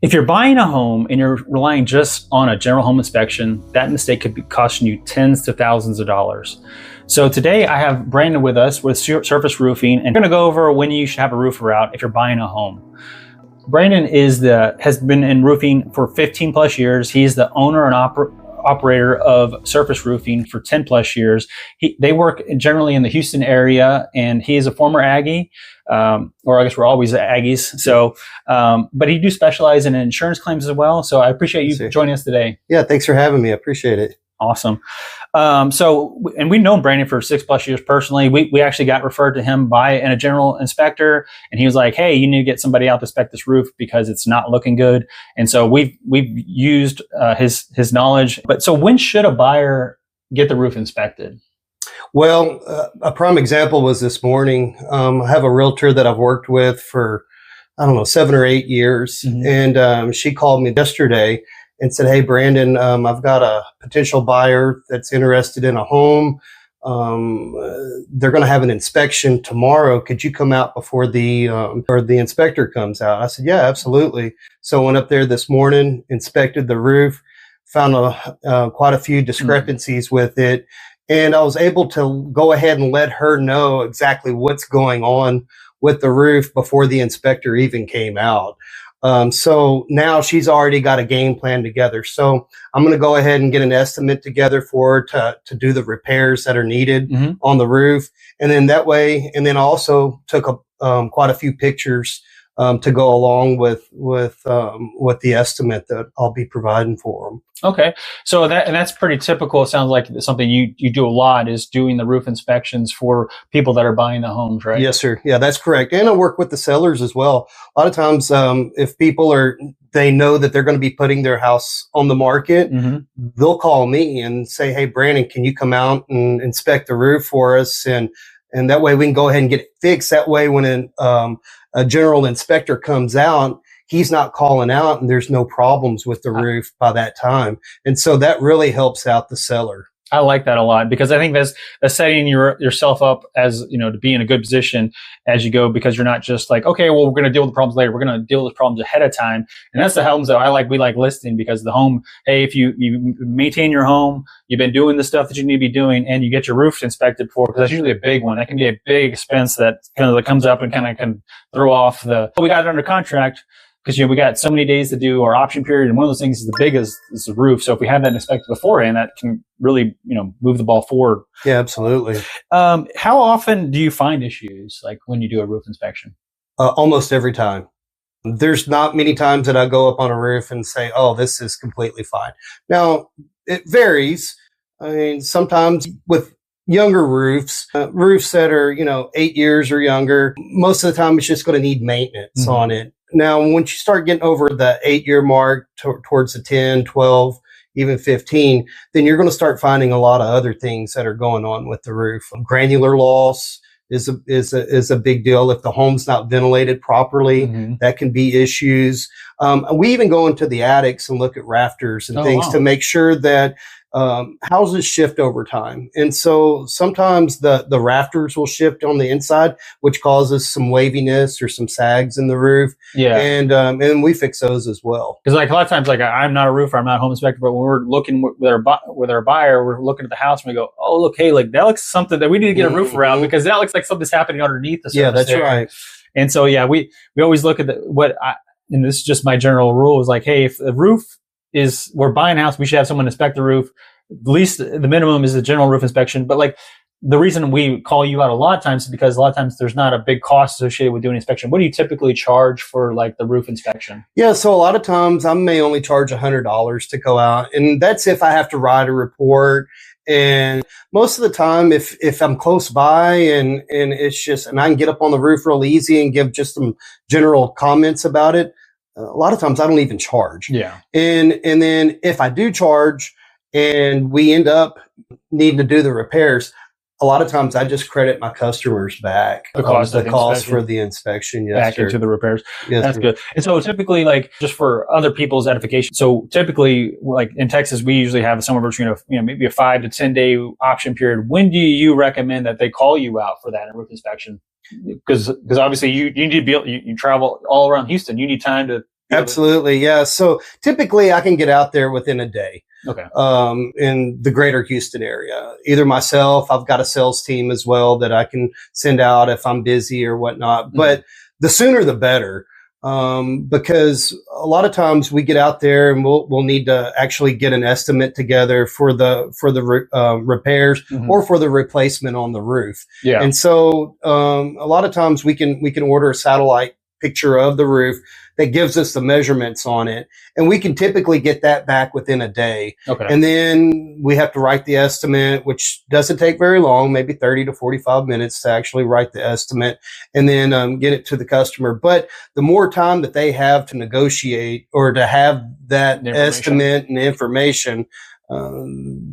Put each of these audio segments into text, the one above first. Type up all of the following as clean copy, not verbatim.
If you're buying a home and you're relying just on a general home inspection, that mistake could be costing you tens to thousands of dollars. So today I have Brandon with us with Surface Roofing, and we're going to go over when you should have a roofer out if you're buying a home. Brandon has been in roofing for 15 plus years. He's the owner and operator of Surface Roofing for 10 plus years. They work generally in the Houston area, and he is a former Aggie, or I guess we're always Aggies. So, but he do specialize in insurance claims as well. So I appreciate you joining us today. Yeah, thanks for having me. I appreciate it. Awesome. And we've known Brandon for 6 plus years personally. We actually got referred to him by a general inspector, and he was like, "Hey, you need to get somebody out to inspect this roof because it's not looking good." And so we've used his knowledge. But so when should a buyer get the roof inspected? Well, a prime example was this morning. I have a realtor that I've worked with for, 7 or 8 years. Mm-hmm. And she called me yesterday and said, "Hey, Brandon, I've got a potential buyer that's interested in a home. They're going to have an inspection tomorrow. Could you come out before the inspector comes out?" I said, "Yeah, absolutely." So I went up there this morning, inspected the roof, found quite a few discrepancies with it. And I was able to go ahead and let her know exactly what's going on with the roof before the inspector even came out. So now she's already got a game plan together. So I'm going to go ahead and get an estimate together for her to do the repairs that are needed on the roof. And then that way, and then also took quite a few pictures to go along with the estimate that I'll be providing for them. Okay. So that's pretty typical. It sounds like something you do a lot is doing the roof inspections for people that are buying the homes, right? Yes, sir. Yeah, that's correct. And I work with the sellers as well. A lot of times, if people they know that they're going to be putting their house on the market, they'll call me and say, "Hey, Brandon, can you come out and inspect the roof for us?" And that way we can go ahead and get it fixed. That way when a general inspector comes out, he's not calling out and there's no problems with the roof by that time. And so that really helps out the seller. I like that a lot because I think that's setting yourself up as, to be in a good position as you go, because you're not just like, okay, well, we're going to deal with the problems later. We're going to deal with problems ahead of time. And that's the homes that we like listing, because the home, hey, if you maintain your home, you've been doing the stuff that you need to be doing, and you get your roof inspected for, because that's usually a big one. That can be a big expense that kind of comes up and kind of can throw off we got it under contract. Because we got so many days to do our option period, and one of those things is the biggest is the roof. So if we have that inspected beforehand, that can really move the ball forward. Yeah, absolutely. How often do you find issues like when you do a roof inspection? Almost every time. There's not many times that I go up on a roof and say, "Oh, this is completely fine." Now it varies. I mean, sometimes with younger roofs that are 8 years or younger, most of the time it's just going to need maintenance on it. Now, once you start getting over the 8-year mark towards the 10, 12, even 15, then you're going to start finding a lot of other things that are going on with the roof. Granular loss is a big deal. If the home's not ventilated properly, that can be issues. We even go into the attics and look at rafters and things to make sure that houses shift over time. And so sometimes the rafters will shift on the inside, which causes some waviness or some sags in the roof. Yeah. And we fix those as well. Because a lot of times, I'm not a roofer, I'm not a home inspector, but when we're looking with our buyer, we're looking at the house and we go, "Oh, look, hey, that looks something that we need to get a roofer out, because that looks like something's happening underneath the surface." Yeah, that's right. And so, we always look at and this is just my general rule, is like, hey, if the roof we're buying a house, we should have someone inspect the roof. At least the minimum is a general roof inspection. But the reason we call you out a lot of times is because a lot of times there's not a big cost associated with doing inspection. What do you typically charge for the roof inspection? Yeah, so a lot of times I may only charge $100 to go out, and that's if I have to write a report. And most of the time, if I'm close by and it's just, and I can get up on the roof real easy and give just some general comments about it, a lot of times I don't even charge. Yeah. And then if I do charge and we end up needing to do the repairs, a lot of times I just credit my customers back the cost for the inspection. Yes, back into the repairs. Yes, that's good. And so typically, just for other people's edification, so typically, in Texas, we usually have somewhere between maybe a 5 to 10 day option period. When do you recommend that they call you out for that roof inspection? Because obviously you need to you travel all around Houston. You need time to Absolutely. Yeah. So typically I can get out there within a day. Okay. In the greater Houston area, either myself, I've got a sales team as well that I can send out if I'm busy or whatnot, but the sooner the better. Because a lot of times we get out there and we'll need to actually get an estimate together for the repairs or for the replacement on the roof. Yeah. And so, a lot of times we can order a satellite picture of the roof that gives us the measurements on it. And we can typically get that back within a day. Okay. And then we have to write the estimate, which doesn't take very long, maybe 30 to 45 minutes to actually write the estimate and then get it to the customer. But the more time that they have to negotiate or to have that estimate and information,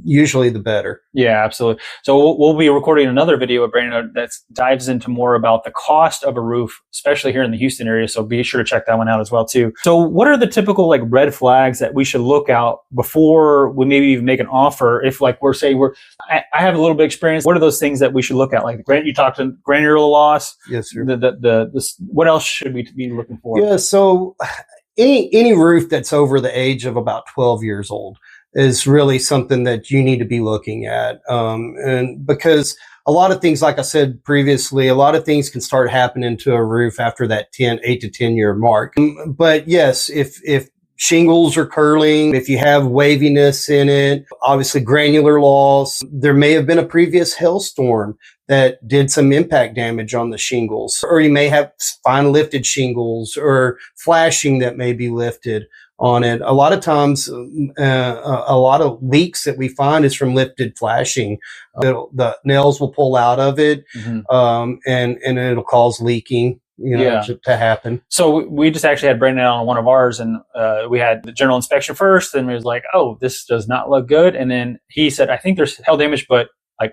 usually the better. Yeah, absolutely. So we'll be recording another video with Brandon that dives into more about the cost of a roof, especially here in the Houston area. So be sure to check that one out as well too. So what are the typical like red flags that we should look out before we maybe even make an offer? If like we're saying I have a little bit of experience, what are those things that we should look at? Like you talked to granular loss. Yes, sir. What else should we be looking for? Yeah. So any roof that's over the age of about 12 years old is really something that you need to be looking at. And because a lot of things, like I said previously, a lot of things can start happening to a roof after that 8 to 10 year mark. But yes, if shingles are curling, if you have waviness in it, obviously granular loss, there may have been a previous hailstorm that did some impact damage on the shingles, or you may have fine lifted shingles or flashing that may be lifted on it. A lot of times, a lot of leaks that we find is from lifted flashing. The nails will pull out of it, and it'll cause leaking, to happen. So we just actually had Brandon on one of ours, and we had the general inspection first, and he was like, "Oh, this does not look good." And then he said, "I think there's hail damage, but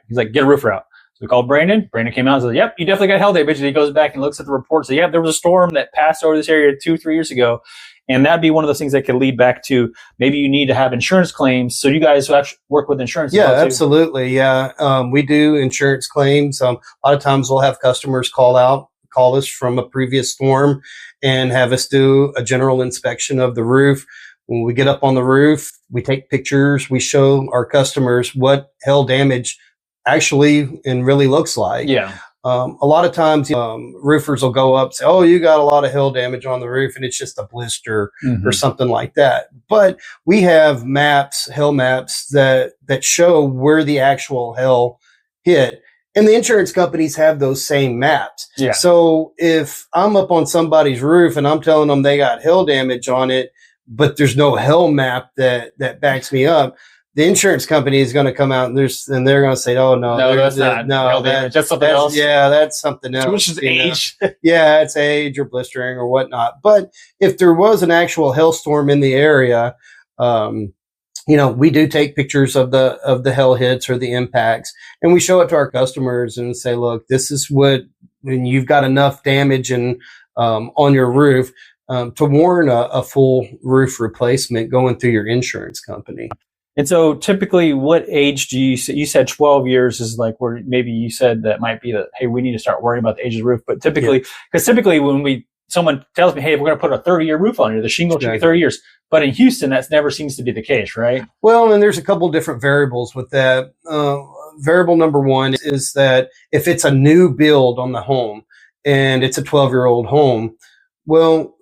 he's like, get a roofer out." So we called Brandon. Brandon came out and said, "Yep, you definitely got hail damage." And he goes back and looks at the report. So, there was a storm that passed over this area 2-3 years ago. And that'd be one of those things that could lead back to maybe you need to have insurance claims. So you guys actually work with insurance. Yeah, absolutely. Yeah. We do insurance claims. A lot of times we'll have customers call us from a previous storm and have us do a general inspection of the roof. When we get up on the roof, we take pictures. We show our customers what hail damage actually and really looks like. Yeah. A lot of times, roofers will go up and say, "Oh, you got a lot of hail damage on the roof," and it's just a blister or something like that. But we have hail maps that show where the actual hail hit. And the insurance companies have those same maps. Yeah. So if I'm up on somebody's roof and I'm telling them they got hail damage on it, but there's no hail map that backs me up, the insurance company is going to come out and they're going to say, "Oh no, that's not hail damage. That's something else." Yeah, that's something else. Which is age. Yeah, it's age or blistering or whatnot. But if there was an actual hailstorm in the area, we do take pictures of the hail hits or the impacts, and we show it to our customers and say, "Look, this is when you've got enough damage on your roof to warrant a full roof replacement going through your insurance company." And so typically what age do you said 12 years is like where maybe you said that might be that, hey, we need to start worrying about the age of the roof. But typically, because when someone tells me, "Hey, we're going to put a 30-year roof on here, the shingle should be 30 years. But in Houston, that never seems to be the case, right? Well, and there's a couple different variables with that. Variable number one is that if it's a new build on the home and it's a 12-year-old home, well,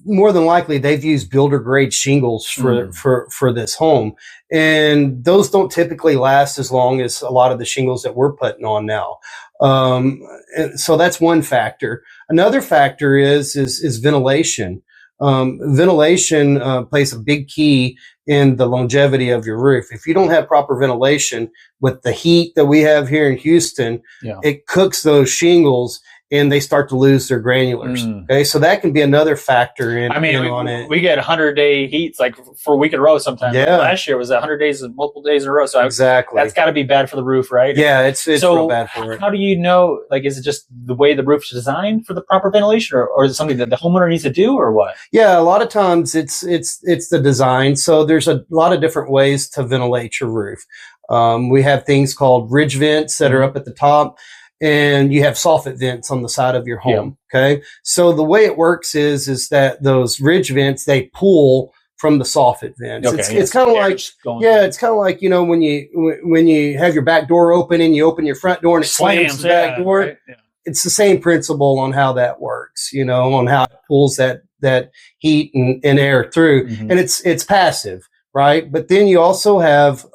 more than likely they've used builder grade shingles for this home. And those don't typically last as long as a lot of the shingles that we're putting on now. And so that's one factor. Another factor is ventilation. Ventilation plays a big key in the longevity of your roof. If you don't have proper ventilation with the heat that we have here in Houston, it cooks those shingles and they start to lose their granulars. Okay, so that can be another factor on it. We get 100-day heats like for a week in a row sometimes. Yeah. Last year was 100 days, multiple days in a row. So exactly, that's got to be bad for the roof, right? Yeah, it's real bad for it. How do you know? Like, is it just the way the roof's designed for the proper ventilation, or is it something that the homeowner needs to do, or what? Yeah, a lot of times it's the design. So there's a lot of different ways to ventilate your roof. We have things called ridge vents that are up at the top. and you have soffit vents on the side of your home. Okay. So the way it works is that those ridge vents, they pull from the soffit vents. Okay, It's kind of like, it's kind of like, when you have your back door open and you open your front door and it slams the back door. Right? Yeah. It's the same principle on how that works, on how it pulls that heat and air through. Mm-hmm. And it's passive, right? But then you also have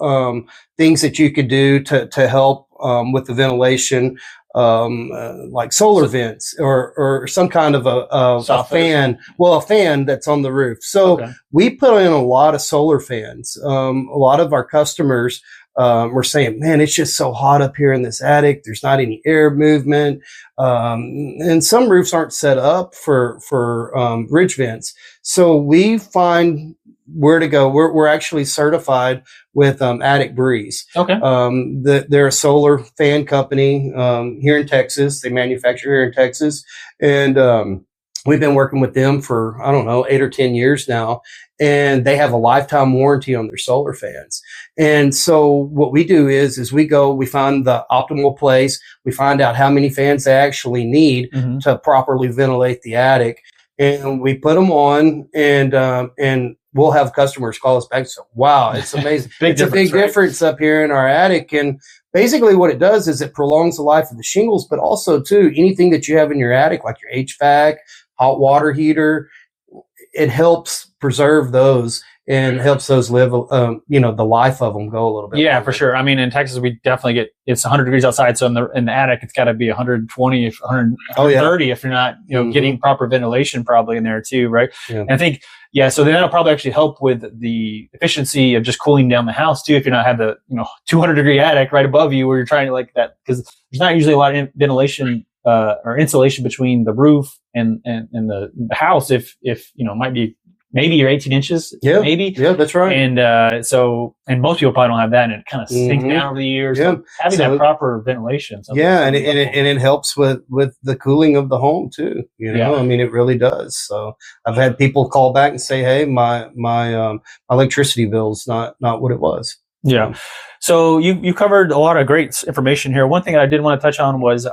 things that you could do to help with the ventilation, like solar vents or some kind of a fan. Well, a fan that's on the roof. So we put in a lot of solar fans. A lot of our customers were saying, man, it's just so hot up here in this attic. There's not any air movement. And some roofs aren't set up for ridge vents. So we find where to go. We're actually certified with Attic Breeze. Okay. They're a solar fan company here in Texas. They manufacture here in Texas, and we've been working with them for 8 or 10 years now. And they have a lifetime warranty on their solar fans. And so what we do is we find the optimal place. We find out how many fans they actually need to properly ventilate the attic, and we put them on, and we'll have customers call us back and say, wow, it's amazing. It's a big difference up here in our attic. And basically what it does is it prolongs the life of the shingles, but also too, anything that you have in your attic, like your HVAC, hot water heater, it helps preserve those and helps those live, the life of them go a little bit. Yeah, longer. For sure. I mean, in Texas, we definitely it's 100 degrees outside. So in the attic, it's got to be 120, 130 if you're not, getting proper ventilation probably in there too, right? Yeah. And I think, so then that'll probably actually help with the efficiency of just cooling down the house too. If you're not have the 200 degree attic right above you where you're trying to like that, because there's not usually a lot of ventilation or insulation between the roof and the house. If might be maybe you're 18 inches, maybe. Yeah, that's right. And and most people probably don't have that, and it kind of sinks down over the years. Yeah. So having that proper ventilation. And it helps with the cooling of the home too. I mean, it really does. So I've had people call back and say, hey, my electricity bill's not what it was. Yeah. So you covered a lot of great information here. One thing I did want to touch on was,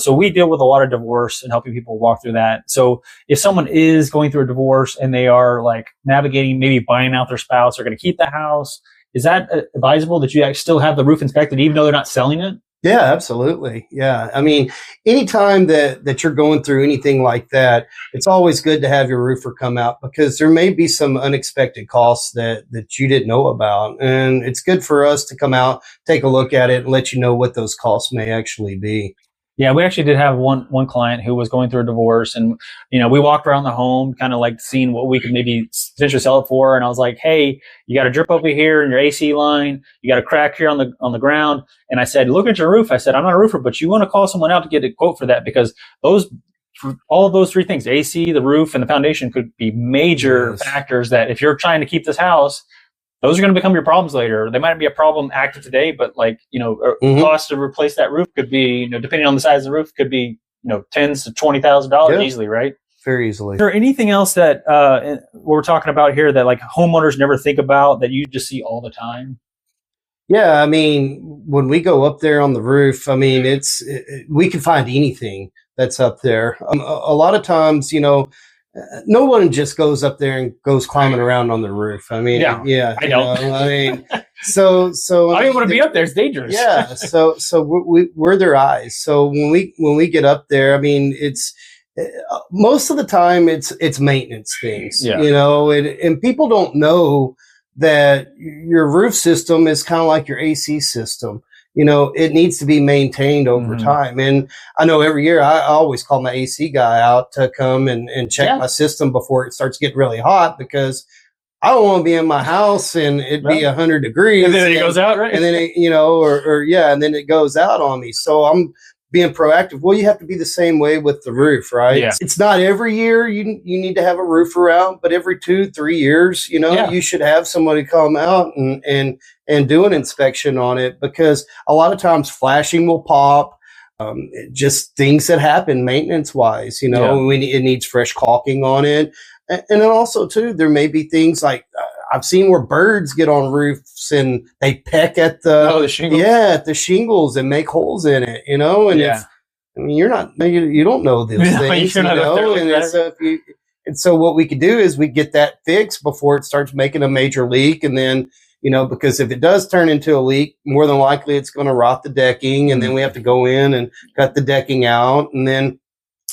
so we deal with a lot of divorce and helping people walk through that. So if someone is going through a divorce and they are like navigating, maybe buying out their spouse or going to keep the house, is that advisable that you actually still have the roof inspected even though they're not selling it? Yeah, absolutely. Yeah. I mean, anytime that you're going through anything like that, it's always good to have your roofer come out because there may be some unexpected costs that you didn't know about. And it's good for us to come out, take a look at it, and let you know what those costs may actually be. Yeah, we actually did have one client who was going through a divorce, and we walked around the home, kind of like seeing what we could maybe potentially sell it for. And I was like, "Hey, you got a drip over here in your AC line. You got a crack here on the ground." And I said, "Look at your roof." I said, "I'm not a roofer, but you want to call someone out to get a quote for that because all of those three things, the AC, the roof, and the foundation, could be major factors that if you're trying to keep this house." Those are going to become your problems later. They might be a problem active today, but cost to replace that roof could be, depending on the size of the roof, could be, $10,000 to $20,000 easily, right? Very easily. Is there anything else that we're talking about here that like homeowners never think about that you just see all the time? Yeah, I mean, when we go up there on the roof, I mean, we can find anything that's up there. A lot of times, no one just goes up there and goes climbing around on the roof. I mean, I don't. I mean, so I don't want to be up there. It's dangerous. Yeah. So we're their eyes. So when we get up there, I mean, it's most of the time it's maintenance things, and people don't know that your roof system is kind of like your AC system. It needs to be maintained over time. And I know every year I always call my AC guy out to come and check my system before it starts getting really hot because I don't want to be in my house and it'd be 100 degrees. And then it goes out, right? And then and then it goes out on me. So I'm being proactive. Well, you have to be the same way with the roof, right? Yeah. It's not every year you need to have a roofer out, but every 2-3 years, you should have somebody come out and do an inspection on it because a lot of times flashing will pop. Just things that happen maintenance wise, it needs fresh caulking on it. And then also too, there may be things like I've seen where birds get on roofs and they peck at the shingles. Yeah, at the shingles and make holes in it, you know. And it's, I mean, you don't know those things, you know. And so what we could do is we get that fixed before it starts making a major leak, and then, you know, because if it does turn into a leak, more than likely it's going to rot the decking, and then we have to go in and cut the decking out. And then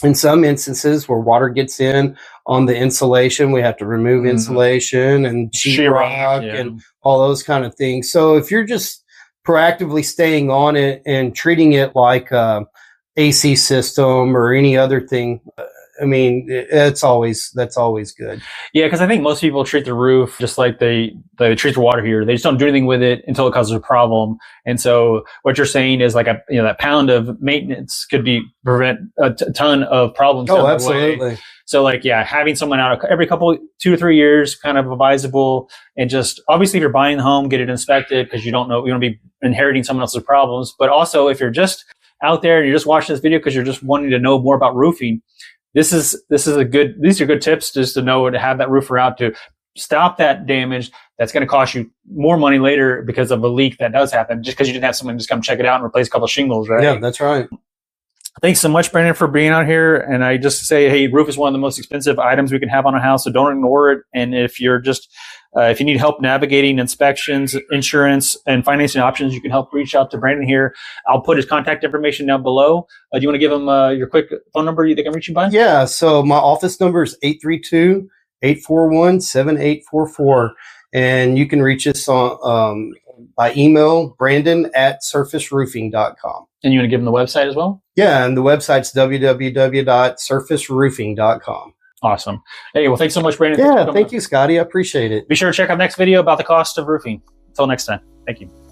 in some instances where water gets in on the insulation, we have to remove insulation and sheetrock and all those kind of things. So if you're just proactively staying on it and treating it like a AC system or any other thing, I mean, that's always good. Yeah, because I think most people treat the roof just like they treat the water heater. They just don't do anything with it until it causes a problem. And so what you're saying is like that pound of maintenance could prevent a ton of problems. Oh, absolutely. So like, having someone out every 2 to 3 years, kind of advisable. And just obviously if you're buying the home, get it inspected, because you don't know, you don't be inheriting someone else's problems. But also if you're just out there and you're just watching this video because you're just wanting to know more about roofing, these are good tips just to know to have that roofer out to stop that damage that's going to cost you more money later because of a leak that does happen, just because you didn't have someone just come check it out and replace a couple of shingles, right? Yeah, that's right. Thanks so much, Brandon, for being out here. And I just say, hey, roof is one of the most expensive items we can have on a house, so don't ignore it. And if you're just if you need help navigating inspections, insurance, and financing options, you can reach out to Brandon here. I'll put his contact information down below. Do you want to give him your quick phone number they can reach you by? Yeah, so my office number is 832-841-7844. And you can reach us on by email, brandon@surfaceroofing.com. And you want to give them the website as well? Yeah, and the website's www.surfaceroofing.com. Awesome. Hey, well, thanks so much, Brandon. Yeah, thank you, Scotty. I appreciate it. Be sure to check out the next video about the cost of roofing. Until next time. Thank you.